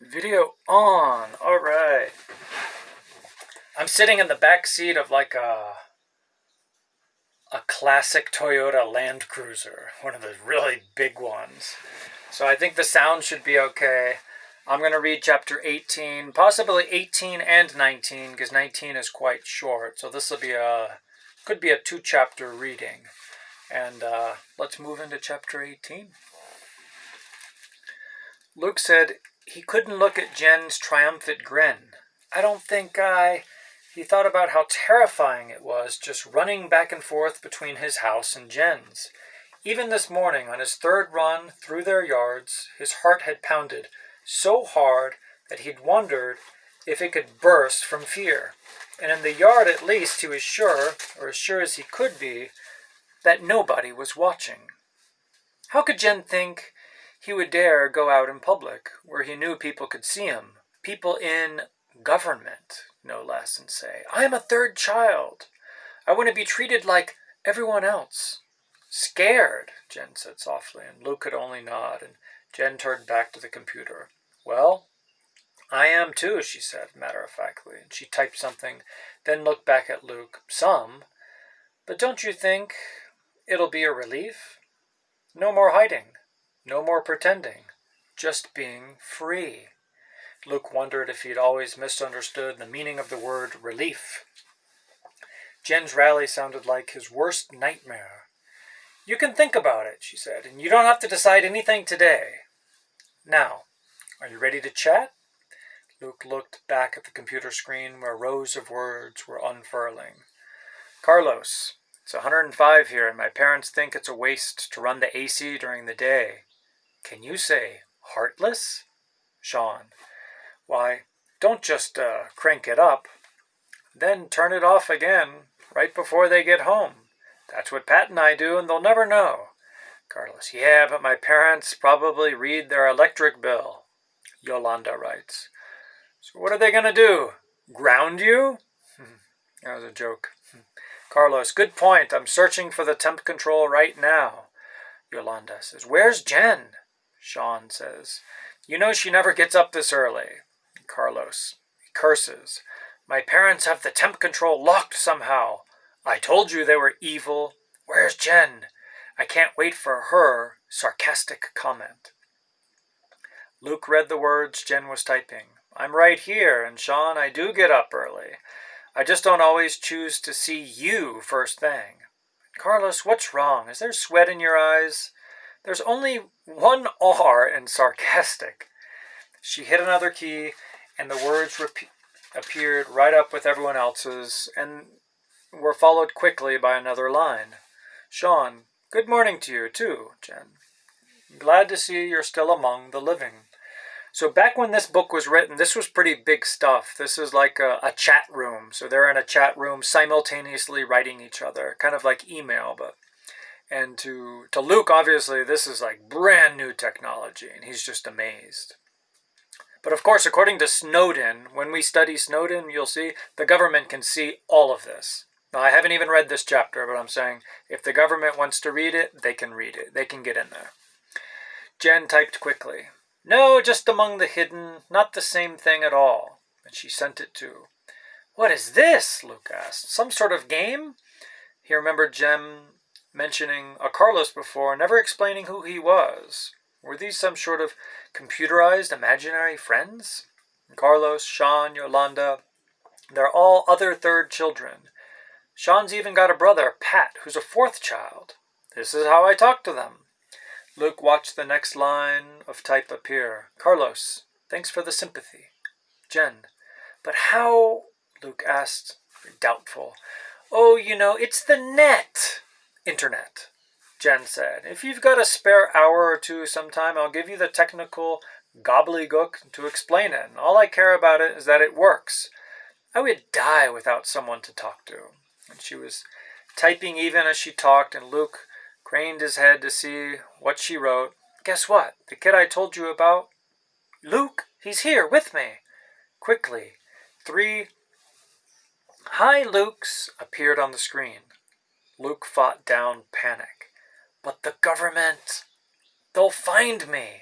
Video on. All right. I'm sitting in the back seat of like a classic Toyota Land Cruiser, one of the really big ones. So I think the sound should be okay. I'm going to read chapter 18, possibly 18 and 19 because 19 is quite short. So this will be could be a 2-chapter reading. And let's move into chapter 18. Luke said he couldn't look at Jen's triumphant grin. I don't think He thought about how terrifying it was just running back and forth between his house and Jen's. Even this morning, on his third run through their yards, his heart had pounded so hard that he'd wondered if it could burst from fear. And in the yard at least he was sure, or as sure as he could be, that nobody was watching. How could Jen think he would dare go out in public, where he knew people could see him? People in government, no less, and say, I am a third child. I want to be treated like everyone else. Scared, Jen said softly, and Luke could only nod, and Jen turned back to the computer. Well, I am too, she said, matter-of-factly, and she typed something, then looked back at Luke. Some. But don't you think it'll be a relief? No more hiding. No more pretending. Just being free. Luke wondered if he'd always misunderstood the meaning of the word relief. Jen's rally sounded like his worst nightmare. You can think about it, she said, and you don't have to decide anything today. Now, are you ready to chat? Luke looked back at the computer screen where rows of words were unfurling. Carlos, it's 105 here, and my parents think it's a waste to run the AC during the day. Can you say heartless? Sean, why, don't just crank it up. Then turn it off again right before they get home. That's what Pat and I do, and they'll never know. Carlos, yeah, but my parents probably read their electric bill. Yolanda writes. So what are they going to do? Ground you? That was a joke. Carlos, good point. I'm searching for the temp control right now. Yolanda says, where's Jen? Sean says, you know she never gets up this early. Carlos, he curses. My parents have the temp control locked somehow. I told you they were evil. Where's Jen? I can't wait for her sarcastic comment. Luke read the words Jen was typing. I'm right here, and Sean, I do get up early. I just don't always choose to see you first thing. Carlos, what's wrong? Is there sweat in your eyes? There's only one R in sarcastic. She hit another key, and the words appeared right up with everyone else's, and were followed quickly by another line. Sean, good morning to you, too, Jen. Glad to see you're still among the living. So back when this book was written, this was pretty big stuff. This is like a chat room. So they're in a chat room simultaneously writing each other, kind of like email. And to Luke, obviously, this is like brand new technology, and he's just amazed. But of course, according to Snowden, when we study Snowden, you'll see the government can see all of this. Now, I haven't even read this chapter, but I'm saying if the government wants to read it, they can read it. They can get in there. Jen typed quickly. No, just among the hidden, not the same thing at all. And she sent it too. What is this? Luke asked. Some sort of game? He remembered Jen mentioning a Carlos before, never explaining who he was. Were these some sort of computerized imaginary friends? Carlos, Sean, Yolanda, they're all other third children. Sean's even got a brother, Pat, who's a fourth child. This is how I talk to them. Luke watched the next line of type appear. Carlos, thanks for the sympathy. Jen, but how? Luke asked, doubtful. Oh, it's the net. Internet. Jen said, if you've got a spare hour or two sometime, I'll give you the technical gobbledygook to explain it. And all I care about it is that it works. I would die without someone to talk to. And she was typing even as she talked, and Luke craned his head to see what she wrote. Guess what? The kid I told you about? Luke, he's here with me. Quickly, 3 Hi Lukes appeared on the screen. Luke fought down panic. But the government, they'll find me.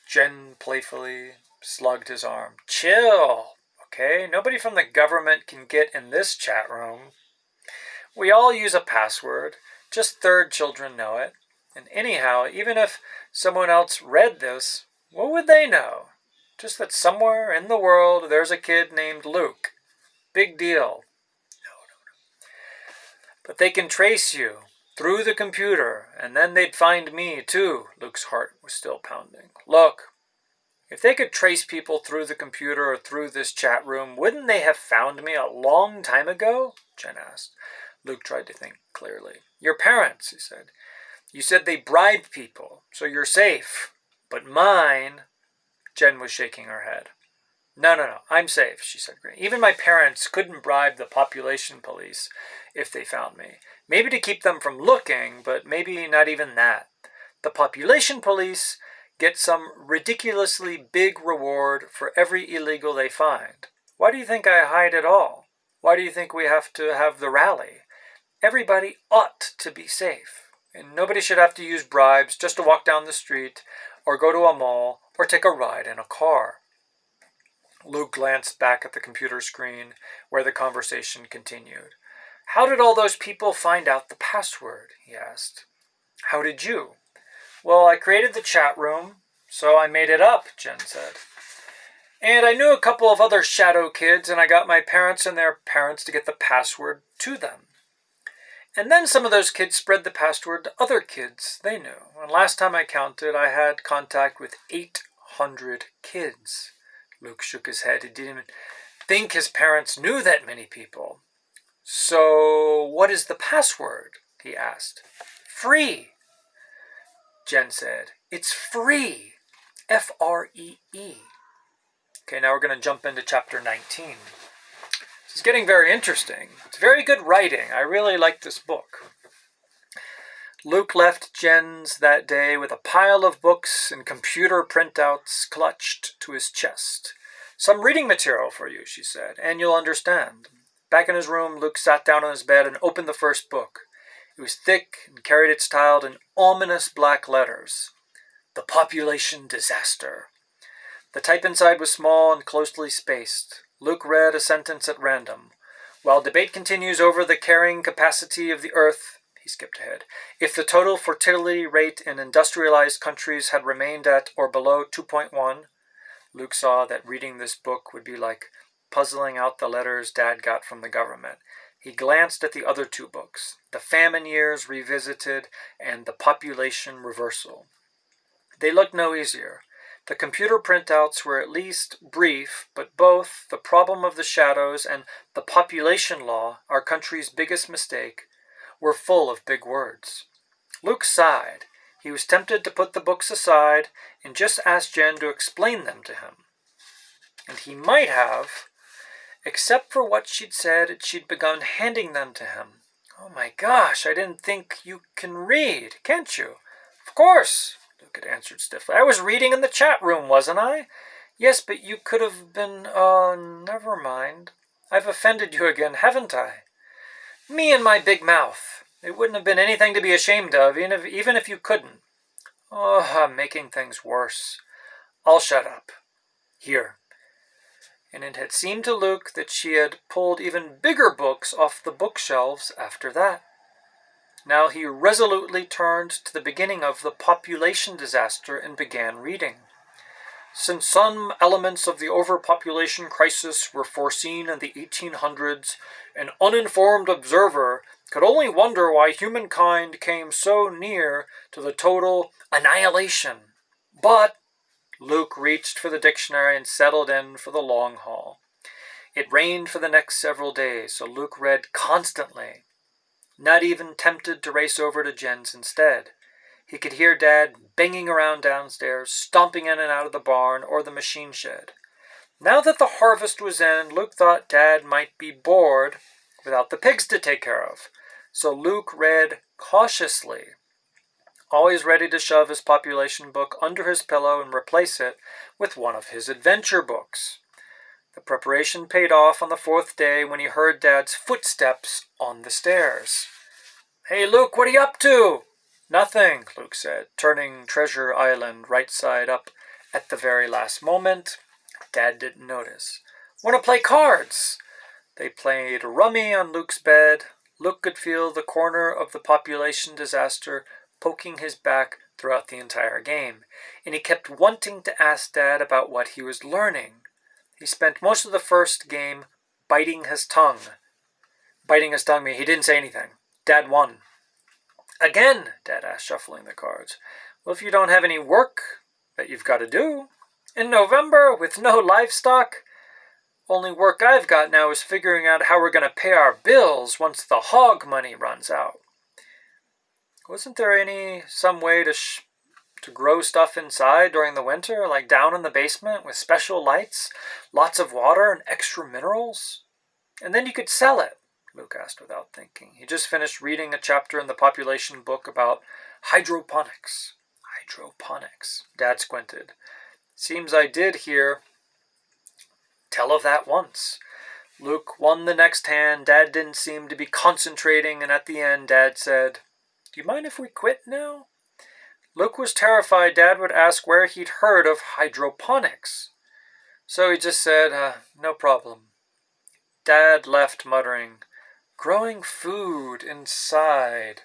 Jen playfully slugged his arm. Chill, okay? Nobody from the government can get in this chat room. We all use a password. Just third children know it. And anyhow, even if someone else read this, what would they know? Just that somewhere in the world there's a kid named Luke. Big deal. But they can trace you through the computer, and then they'd find me too. Luke's heart was still pounding. Look, if they could trace people through the computer or through this chat room, wouldn't they have found me a long time ago? Jen asked. Luke tried to think clearly. Your parents, he said. You said they bribe people, so you're safe. But mine... Jen was shaking her head. No, I'm safe, she said. Even my parents couldn't bribe the population police if they found me. Maybe to keep them from looking, but maybe not even that. The population police get some ridiculously big reward for every illegal they find. Why do you think I hide it all? Why do you think we have to have the rally? Everybody ought to be safe, and nobody should have to use bribes just to walk down the street or go to a mall or take a ride in a car. Luke glanced back at the computer screen where the conversation continued. How did all those people find out the password? He asked. How did you? Well, I created the chat room, so I made it up, Jen said. And I knew a couple of other shadow kids, and I got my parents and their parents to get the password to them. And then some of those kids spread the password to other kids they knew. And last time I counted, I had contact with 800 kids. Luke shook his head. He didn't think his parents knew that many people. So, what is the password? He asked. Free, Jen said. It's free. F-R-E-E. Okay, now we're going to jump into chapter 19. This is getting very interesting. It's very good writing. I really like this book. Luke left Jen's that day with a pile of books and computer printouts clutched to his chest. Some reading material for you, she said, and you'll understand. Back in his room, Luke sat down on his bed and opened the first book. It was thick and carried it styled in ominous black letters. The Population Disaster. The type inside was small and closely spaced. Luke read a sentence at random. While debate continues over the carrying capacity of the earth, he skipped ahead, if the total fertility rate in industrialized countries had remained at or below 2.1, Luke saw that reading this book would be like puzzling out the letters Dad got from the government. He glanced at the other two books, The Famine Years Revisited and The Population Reversal. They looked no easier. The computer printouts were at least brief, but both The Problem of the Shadows and The Population Law, Our Country's Biggest Mistake, were full of big words. Luke sighed. He was tempted to put the books aside and just ask Jen to explain them to him. And he might have, except for what she'd said, she'd begun handing them to him. Oh my gosh, I didn't think you can read, can't you? Of course, Luke had answered stiffly. I was reading in the chat room, wasn't I? Yes, but you could have been, never mind. I've offended you again, haven't I? Me and my big mouth. It wouldn't have been anything to be ashamed of, even if you couldn't. Oh, I'm making things worse. I'll shut up. Here. And it had seemed to Luke that she had pulled even bigger books off the bookshelves after that. Now he resolutely turned to the beginning of The Population Disaster and began reading. Since some elements of the overpopulation crisis were foreseen in the 1800s, an uninformed observer could only wonder why humankind came so near to the total annihilation. But Luke reached for the dictionary and settled in for the long haul. It rained for the next several days, so Luke read constantly, not even tempted to race over to Jen's instead. He could hear Dad banging around downstairs, stomping in and out of the barn or the machine shed. Now that the harvest was in, Luke thought Dad might be bored without the pigs to take care of. So Luke read cautiously, always ready to shove his population book under his pillow and replace it with one of his adventure books. The preparation paid off on the fourth day when he heard Dad's footsteps on the stairs. Hey, Luke, what are you up to? Nothing, Luke said, turning Treasure Island right side up at the very last moment. Dad didn't notice. Want to play cards? They played rummy on Luke's bed. Luke could feel the corner of the population disaster poking his back throughout the entire game, and he kept wanting to ask Dad about what he was learning. He spent most of the first game biting his tongue. Biting his tongue means he didn't say anything. Dad won. Again, Dad asked, shuffling the cards. Well, if you don't have any work that you've got to do, in November with no livestock, only work I've got now is figuring out how we're going to pay our bills once the hog money runs out. Wasn't there some way to grow stuff inside during the winter, like down in the basement with special lights, lots of water, and extra minerals? And then you could sell it, Luke asked without thinking. He just finished reading a chapter in the population book about hydroponics. Hydroponics. Dad squinted. Seems I did hear tell of that once. Luke won the next hand. Dad didn't seem to be concentrating, and at the end, Dad said, "Do you mind if we quit now?" Luke was terrified Dad would ask where he'd heard of hydroponics. So he just said, no problem. Dad left muttering, "Growing food inside.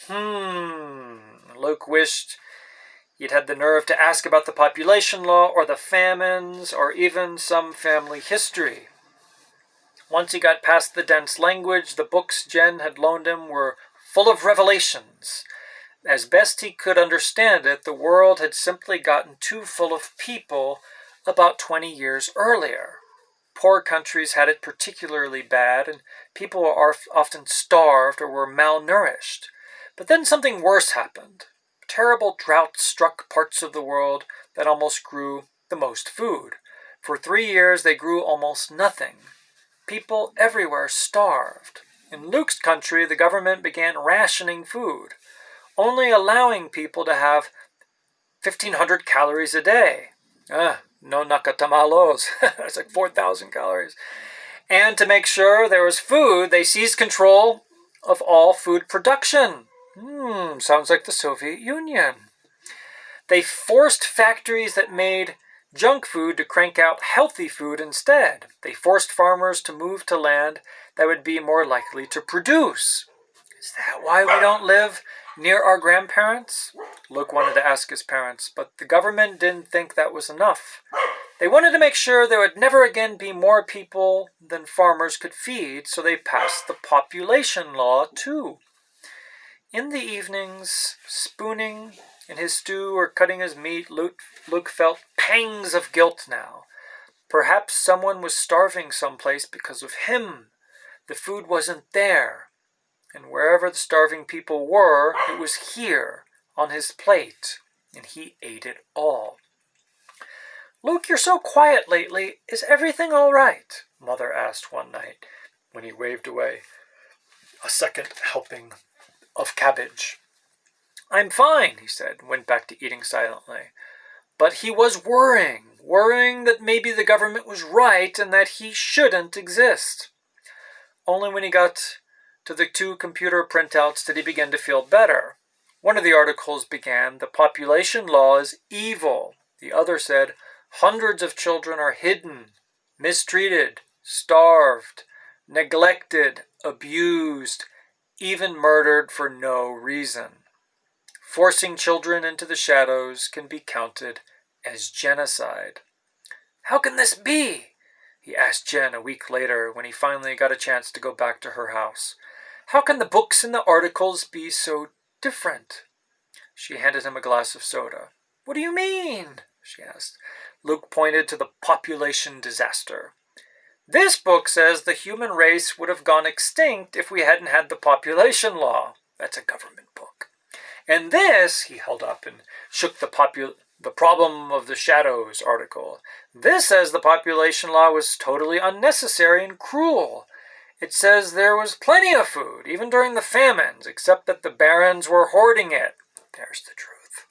Luke wished he'd had the nerve to ask about the population law or the famines or even some family history. Once he got past the dense language, the books Jen had loaned him were full of revelations. As best he could understand it, the world had simply gotten too full of people about 20 years earlier. Poor countries had it particularly bad, and people were often starved or were malnourished. But then something worse happened. Terrible drought struck parts of the world that almost grew the most food. For 3 years they grew almost nothing. People everywhere starved. In Luke's country, the government began rationing food, only allowing people to have 1,500 calories a day. No nakatamalos. That's like 4,000 calories. And to make sure there was food, they seized control of all food production. Sounds like the Soviet Union. They forced factories that made junk food to crank out healthy food instead. They forced farmers to move to land that would be more likely to produce. Is that why we don't live near our grandparents? Luke wanted to ask his parents, but the government didn't think that was enough. They wanted to make sure there would never again be more people than farmers could feed, so they passed the population law too. In the evenings, spooning in his stew or cutting his meat, Luke felt pangs of guilt now. Perhaps someone was starving someplace because of him. The food wasn't there. And wherever the starving people were, it was here, on his plate, and he ate it all. "Luke, you're so quiet lately. Is everything all right?" Mother asked one night when he waved away a second helping of cabbage. "I'm fine," he said, and went back to eating silently. But he was worrying that maybe the government was right and that he shouldn't exist. Only when he got to the 2 computer printouts did he begin to feel better. One of the articles began, "The population law is evil." The other said, "Hundreds of children are hidden, mistreated, starved, neglected, abused, even murdered for no reason. Forcing children into the shadows can be counted as genocide." "How can this be?" he asked Jen a week later when he finally got a chance to go back to her house. "How can the books and the articles be so different?" She handed him a glass of soda. "What do you mean?" she asked. Luke pointed to the population disaster. "This book says the human race would have gone extinct if we hadn't had the population law." That's a government book. "And this," he held up and shook the Problem of the Shadows article. "This says the population law was totally unnecessary and cruel. It says there was plenty of food, even during the famines, except that the barons were hoarding it." There's the truth.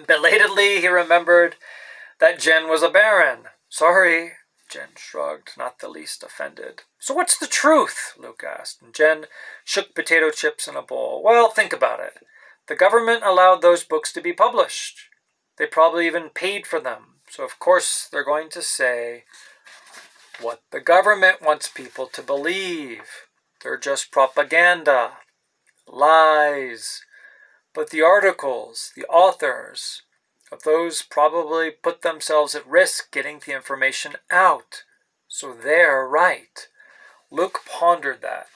Belatedly, he remembered that Jen was a baron. "Sorry," Jen shrugged, not the least offended. "So what's the truth?" Luke asked, and Jen shook potato chips in a bowl. "Well, think about it. The government allowed those books to be published. They probably even paid for them. So of course they're going to say what the government wants people to believe. They're just propaganda, lies. But the articles, the authors of those probably put themselves at risk getting the information out. So they're right. Luke pondered that.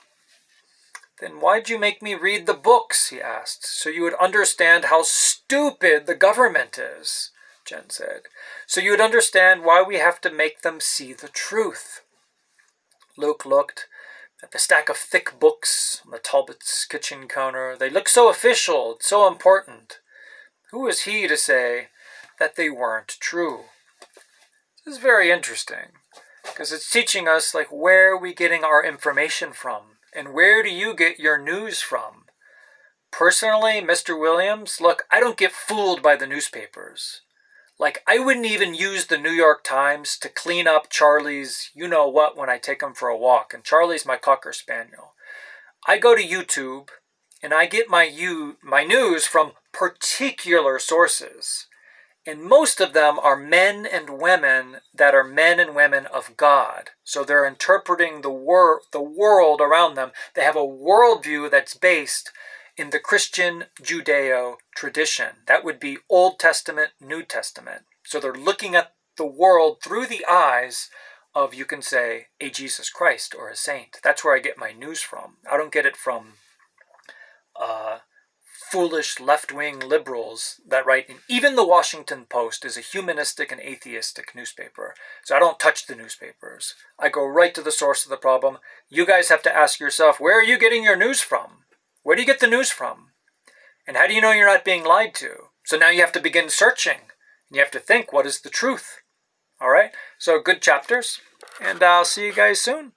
Then why'd you make me read the books, he asked, so you would understand how stupid the government is, Jen said. So you would understand why we have to make them see the truth. Luke looked at the stack of thick books on the Talbots' kitchen counter. They looked so official, so important. Who was he to say that they weren't true? This is very interesting, because it's teaching us where are we getting our information from, and where do you get your news from? Personally, Mr. Williams, look, I don't get fooled by the newspapers. I wouldn't even use the New York Times to clean up Charlie's you-know-what when I take him for a walk, and Charlie's my Cocker Spaniel. I go to YouTube, and I get my news from particular sources. And most of them are men and women that are men and women of God. So they're interpreting the world around them. They have a worldview that's based in the Christian Judeo tradition. That would be Old Testament, New Testament. So they're looking at the world through the eyes of, you can say, a Jesus Christ or a saint. That's where I get my news from. I don't get it from foolish left-wing liberals that write, and even the Washington Post is a humanistic and atheistic newspaper. So I don't touch the newspapers. I go right to the source of the problem. You guys have to ask yourself, where are you getting your news from? Where do you get the news from? And how do you know you're not being lied to? So now you have to begin searching. And you have to think, what is the truth? All right? So good chapters, and I'll see you guys soon.